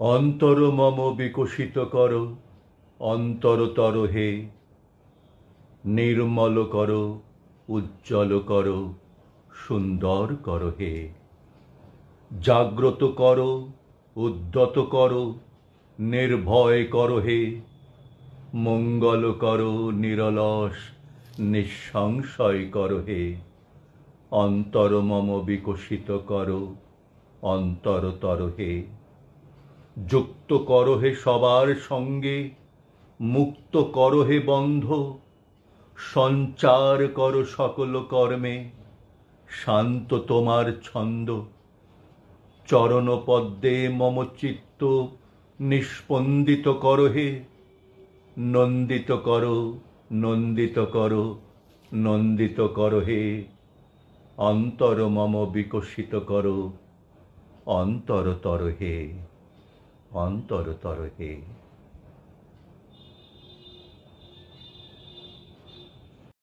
অন্তর মম বিকশিত কর, অন্তরতর হে। নির্মল কর, উজ্জ্বল কর, সুন্দর কর হে। জাগ্রত কর, উদ্যত কর, নির্ভয় কর হে। মঙ্গল কর, নিরলস, নিঃসংশয় কর হে। অন্তর মম বিকশিত কর, অন্তরতর হে। যুক্ত কর হে সবার সঙ্গে, মুক্ত কর হে বন্ধ। সঞ্চার কর সকল কর্মে, শান্ত তোমার ছন্দ। চরণ পদ্মে মম চিত্ত নিস্পন্দিত কর হে। নন্দিত কর, নন্দিত কর, নন্দিত কর হে। অন্তর মম বিকশিত কর, অন্তরতর হে, অন্তরতর হে।